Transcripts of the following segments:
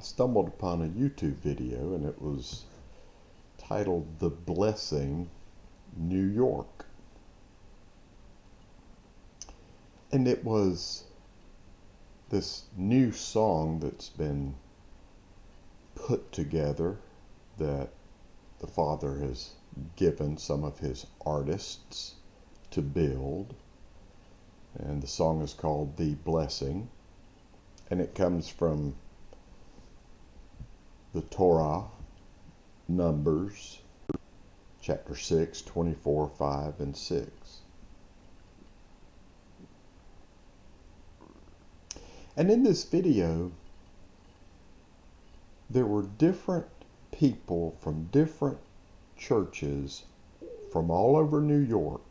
stumbled upon a YouTube video, and it was titled "The Blessing, New York." And it was this new song that's been put together that the Father has given some of his artists to build. And the song is called "The Blessing." And it comes from the Torah, Numbers, chapter 6, 24, 5, and 6. And in this video, there were different people from different churches from all over New York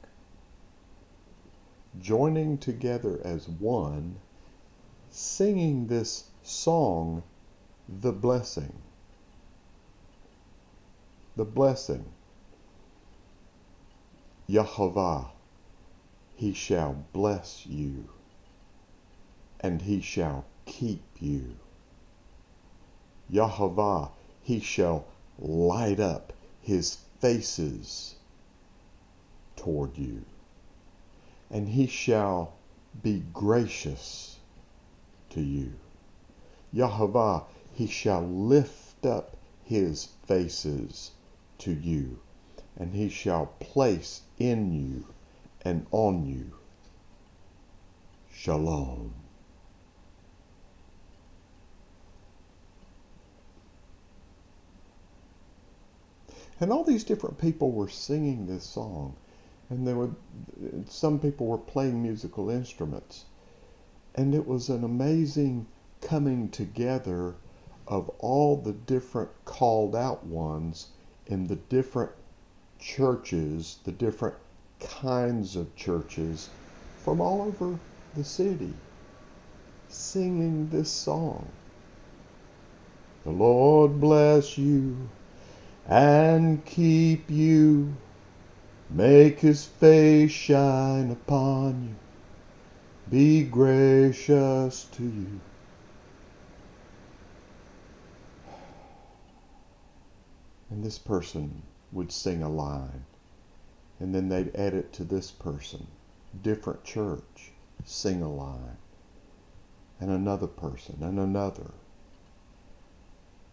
joining together as one, singing this song, "The Blessing." The blessing. Yehovah, he shall bless you, and he shall keep you. Yehovah, he shall light up his faces toward you, and he shall be gracious to you. Yehovah, he shall lift up his faces to you, and he shall place in you and on you shalom. And all these different people were singing this song, and some people were playing musical instruments, and it was an amazing coming together of all the different called out ones in the different churches, the different kinds of churches from all over the city, singing this song. The Lord bless you and keep you, make his face shine upon you, be gracious to you. And this person would sing a line, and then they'd add it to this person. Different church, sing a line, and another person, and another.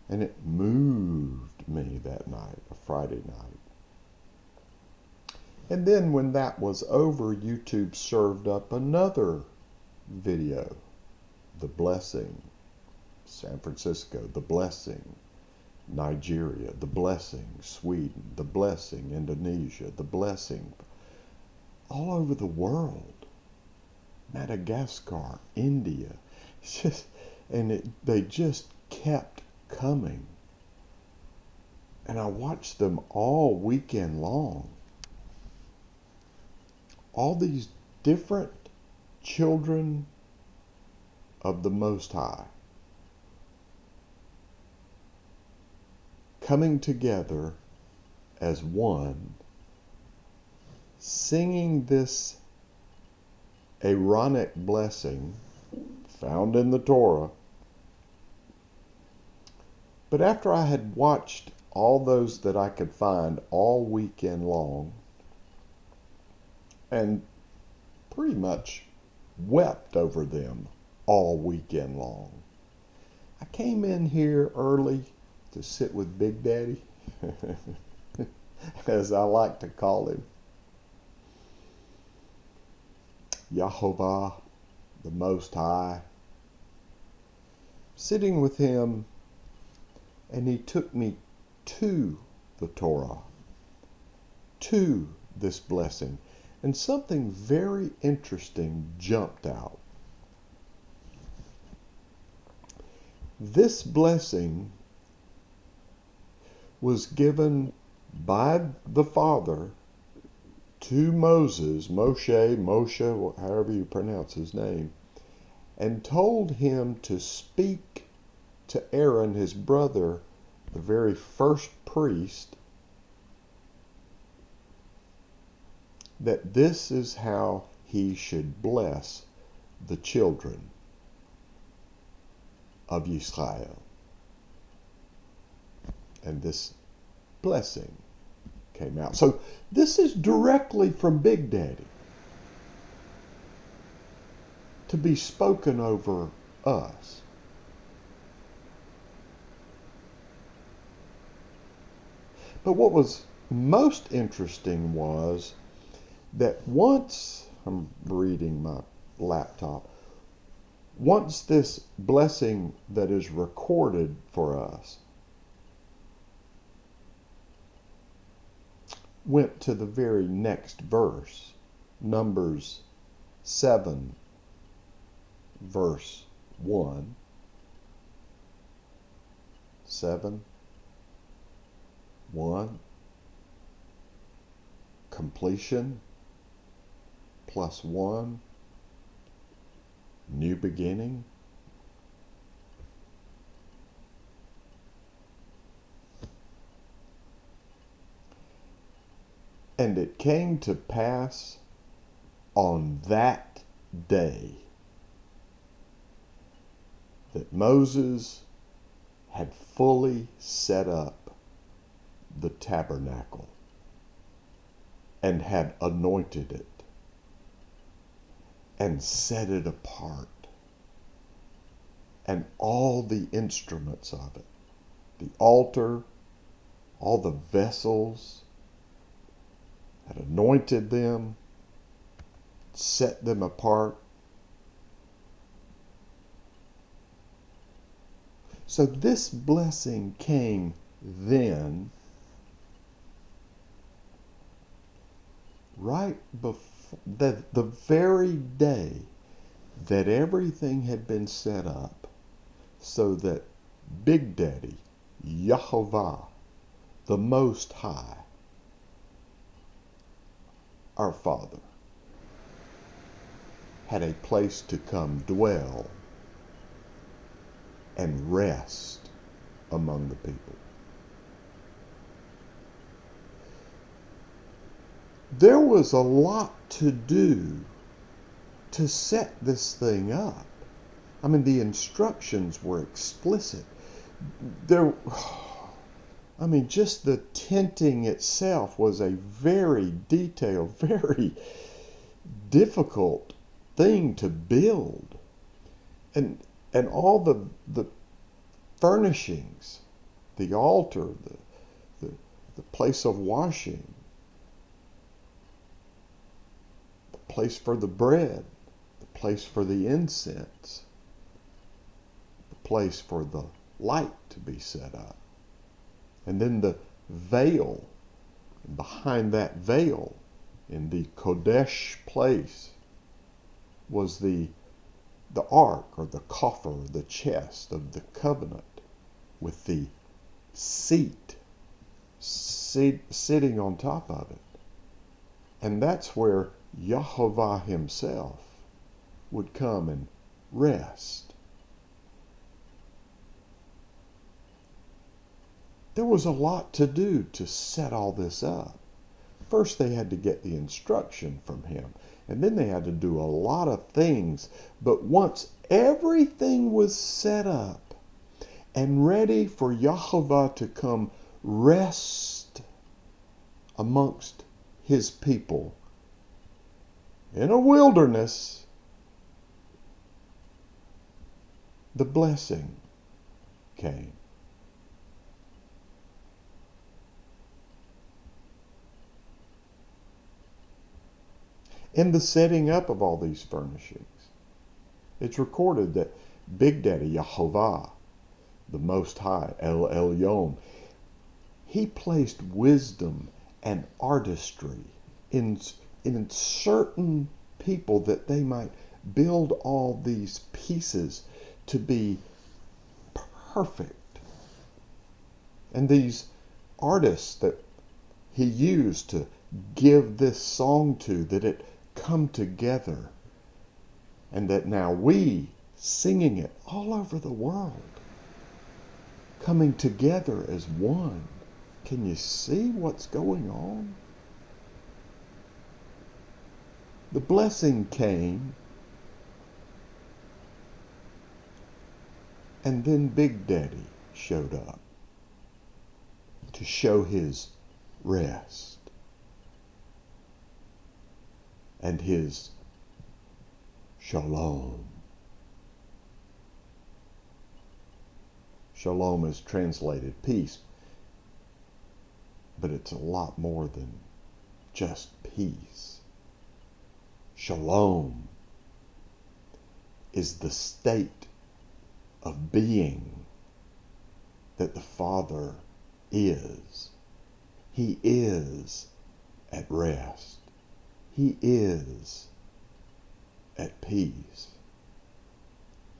And it moved me that night, a Friday night. And then when that was over, YouTube served up another video. The Blessing, San Francisco, The Blessing, Nigeria, The Blessing, Sweden, The Blessing, Indonesia, The Blessing, all over the world, Madagascar, India, they just kept coming. And I watched them all weekend long. All these different children of the Most High coming together as one, singing this Aaronic blessing found in the Torah. But after I had watched all those that I could find all weekend long, and pretty much wept over them all weekend long, I came in here early to sit with Big Daddy, as I like to call him. Yehovah, the Most High, sitting with him, and he took me to the Torah, to this blessing, and something very interesting jumped out. This blessing was given by the Father to Moses, Moshe, however you pronounce his name, and told him to speak to Aaron, his brother, the very first priest, that this is how he should bless the children of Israel. And this blessing came out. So this is directly from Big Daddy to be spoken over us. But what was most interesting was that once, I'm reading my laptop, once this blessing that is recorded for us went to the very next verse, Numbers 7, verse 1, 7, 1, completion, plus 1, new beginning. And it came to pass on that day that Moses had fully set up the tabernacle and had anointed it and set it apart, and all the instruments of it, the altar, all the vessels, had anointed them, set them apart. So this blessing came then, right before the very day that everything had been set up, so that Big Daddy, Yahovah, the Most High, our Father, had a place to come dwell and rest among the people. There was a lot to do to set this thing up. I mean, the instructions were explicit. Just the tenting itself was a very detailed, very difficult thing to build. And all the furnishings, the altar, the place of washing, the place for the bread, the place for the incense, the place for the light to be set up. And then the veil, and behind that veil, in the Kodesh place, was the ark, or the coffer, the chest of the covenant, with the seat sitting on top of it. And that's where Yahovah himself would come and rest. There was a lot to do to set all this up. First, they had to get the instruction from him, and then they had to do a lot of things. But once everything was set up and ready for Yahovah to come rest amongst his people in a wilderness, the blessing came. In the setting up of all these furnishings, it's recorded that Big Daddy Yahovah, the Most High, El Elyon, he placed wisdom and artistry in certain people, that they might build all these pieces to be perfect. And these artists that he used to give this song to, that it come together, and that now we singing it all over the world, coming together as one. Can you see what's going on? The blessing came, and then Big Daddy showed up. to show his rest and his shalom. Shalom is translated peace, but it's a lot more than just peace. Shalom is the state of being that the Father is. He is at rest. He is at peace.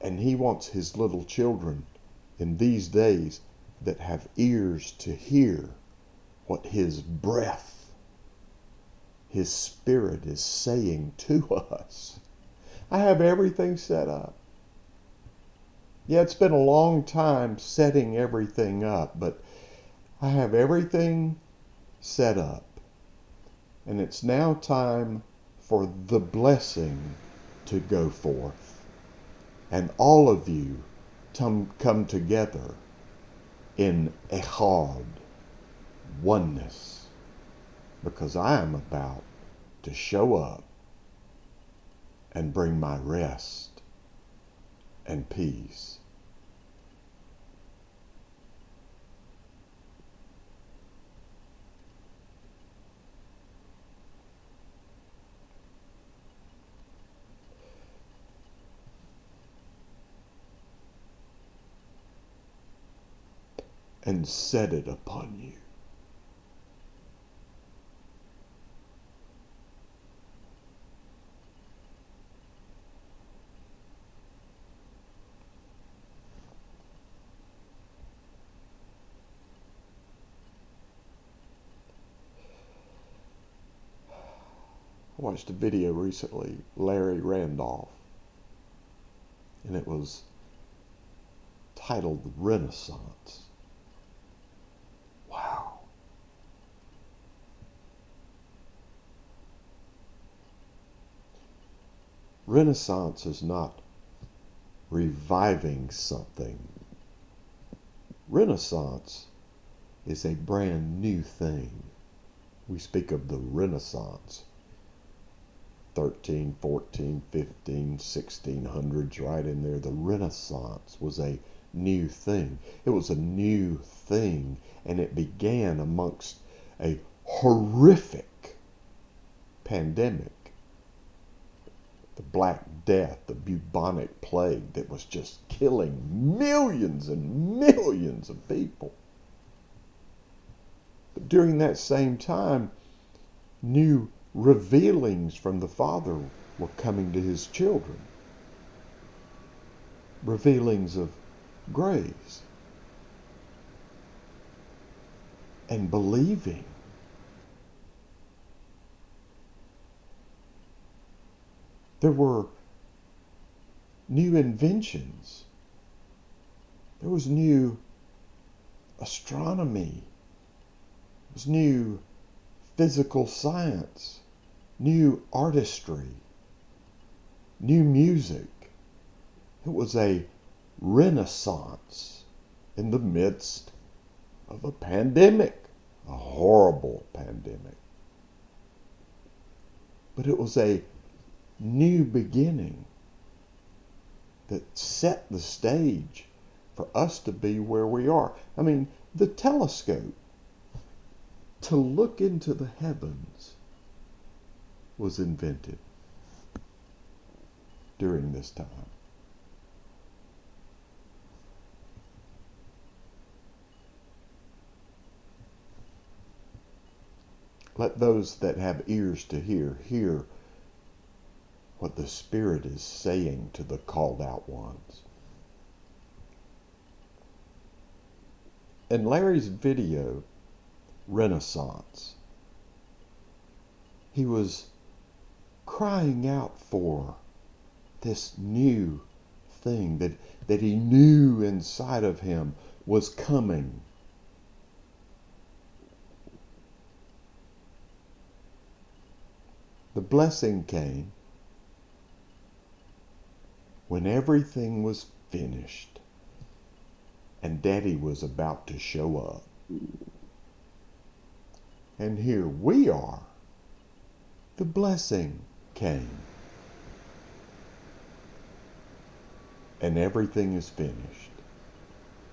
And he wants his little children in these days that have ears to hear what his breath, his spirit is saying to us. I have everything set up. Yeah, it's been a long time setting everything up, but I have everything set up. And it's now time for the blessing to go forth. And all of you come together in echad, oneness, because I am about to show up and bring my rest and peace. And set it upon you. I watched a video recently, Larry Randolph, and it was titled Renaissance. Wow. Renaissance is not reviving something. Renaissance is a brand new thing. We speak of the Renaissance. 13, 14, 15, 1600s, right in there. The Renaissance was a new thing. It was a new thing, and it began amongst a horrific pandemic. The Black Death, the bubonic plague that was just killing millions and millions of people. But during that same time, new revealings from the Father were coming to his children. Revealings of grace and believing. There were new inventions. There was new astronomy. There was new physical science, new artistry, new music. It was a renaissance in the midst of a pandemic, a horrible pandemic. But it was a new beginning that set the stage for us to be where we are. I mean, the telescope, to look into the heavens, was invented during this time. Let those that have ears to hear what the Spirit is saying to the called out ones. In Larry's video, Renaissance, he was crying out for this new thing that he knew inside of him was coming. The blessing came when everything was finished and Daddy was about to show up. And here we are. The blessing came. And everything is finished.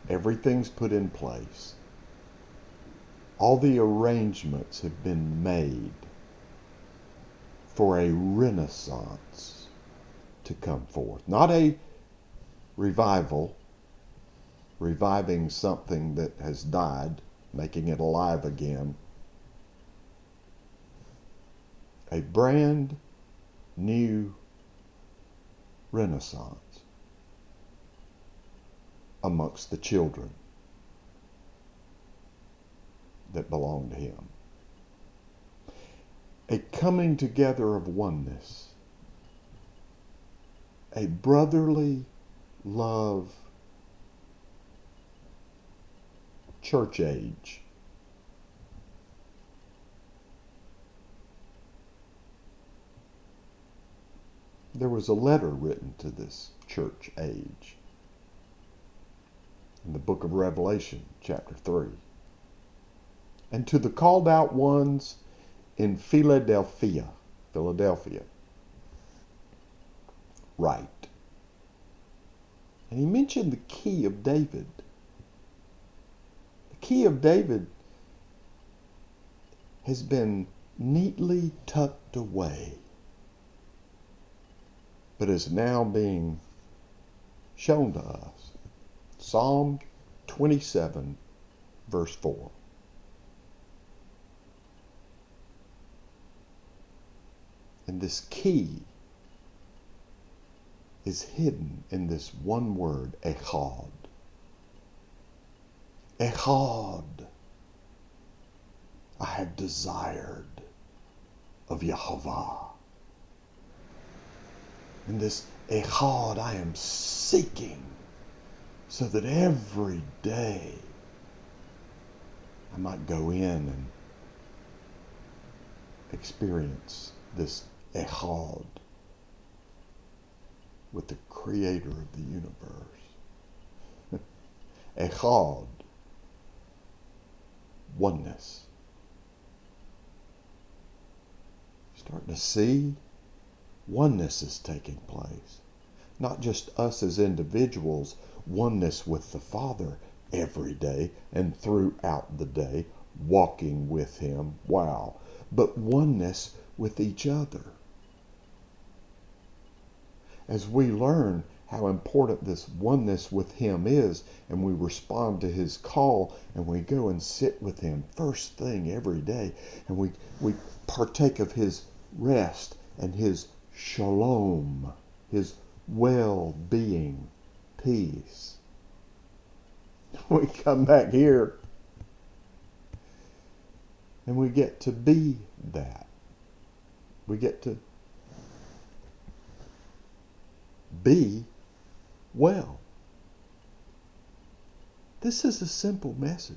Everything's put in place. All the arrangements have been made for a renaissance to come forth. Not a revival, reviving something that has died, making it alive again. A brand new renaissance amongst the children that belong to him. A coming together of oneness, a brotherly love, church age. There was a letter written to this church age in the book of Revelation, chapter 3. And to the called out ones in Philadelphia, write. And he mentioned the key of David. The key of David has been neatly tucked away, but is now being shown to us. Psalm 27, verse 4. And this key is hidden in this one word, echad. Echad. I have desired of Yehovah. And this echad I am seeking, so that every day I might go in and experience this echad with the creator of the universe. Echad, oneness. Starting to see oneness is taking place. Not just us as individuals, oneness with the Father every day and throughout the day, walking with him. Wow. But oneness with each other. As we learn how important this oneness with him is, and we respond to his call, and we go and sit with him first thing every day, and we partake of his rest and his shalom, his well-being, peace. We come back here and we get to be that. We get to be well. This is a simple message.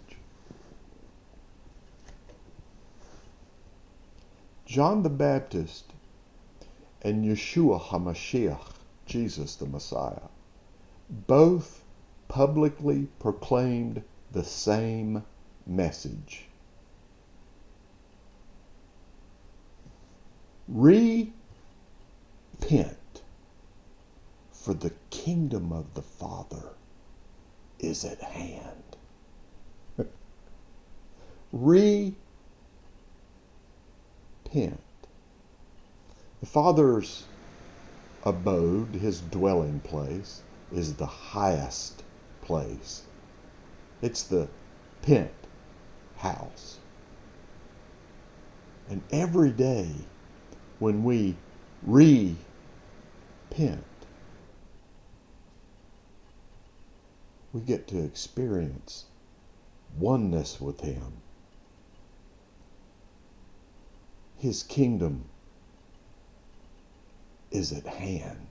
John the Baptist and Yeshua HaMashiach, Jesus the Messiah, both publicly proclaimed the same message. Repent, for the kingdom of the Father is at hand. Repent. The Father's abode, his dwelling place, is the highest place. It's the pent house. And every day when we repent, we get to experience oneness with him. His kingdom is at hand.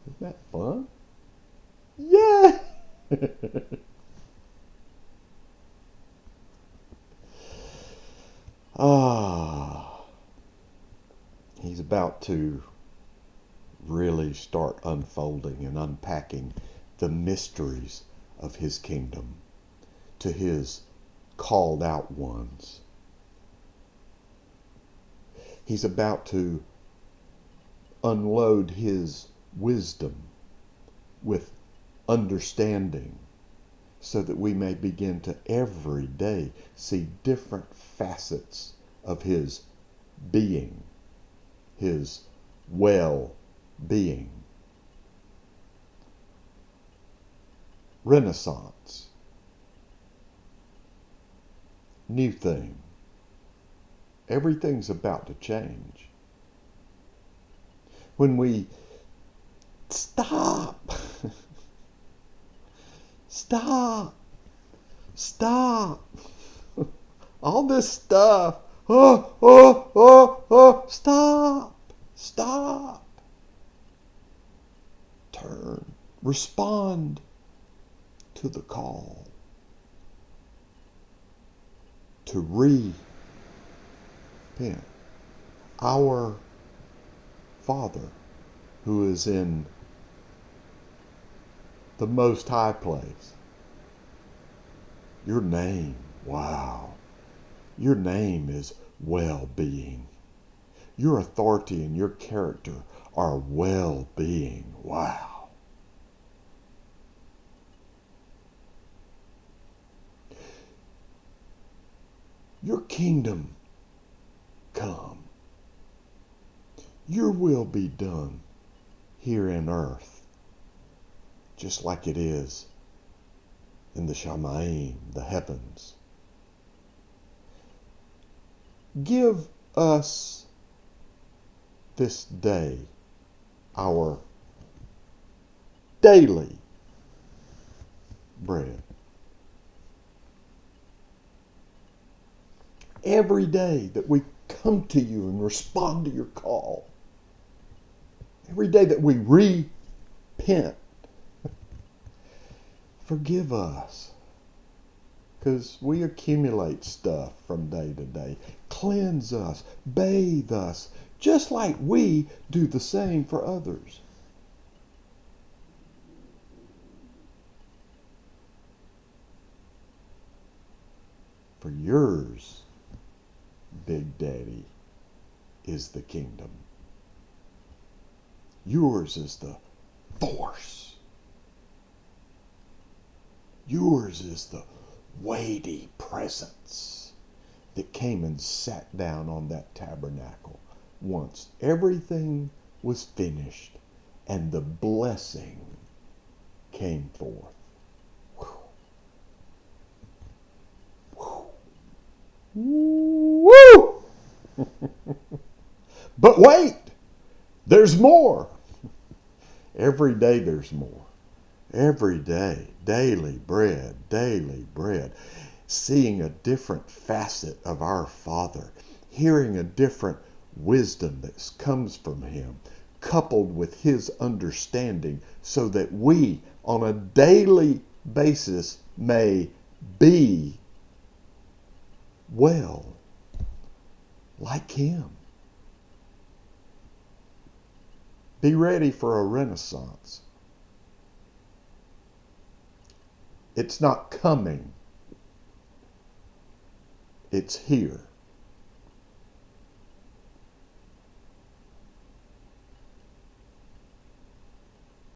Isn't that fun? Yeah! He's about to really start unfolding and unpacking the mysteries of his kingdom to his called out ones. He's about to unload his wisdom with understanding so that we may begin to every day see different facets of his being, his well-being. Renaissance. New thing. Everything's about to change. When we stop, stop, all this stuff, stop, turn, respond to the call to repent. Our Father, who is in the most high place. Your name, wow. Your name is well-being. Your authority and your character are well-being. Wow. Your kingdom come. Your will be done here in earth, just like it is in the Shamayim, the heavens. Give us this day our daily bread. Every day that we come to you and respond to your call, every day that we repent, forgive us, because we accumulate stuff from day to day. Cleanse us, bathe us, just like we do the same for others. For yours, Big Daddy, is the kingdom. Yours is the force. Yours is the weighty presence that came and sat down on that tabernacle once everything was finished and the blessing came forth. Woo! But wait, there's more. Every day there's more. Every day, daily bread, seeing a different facet of our Father, hearing a different wisdom that comes from him, coupled with his understanding, so that we on a daily basis may be well like him. Be ready for a renaissance. It's not coming. It's here.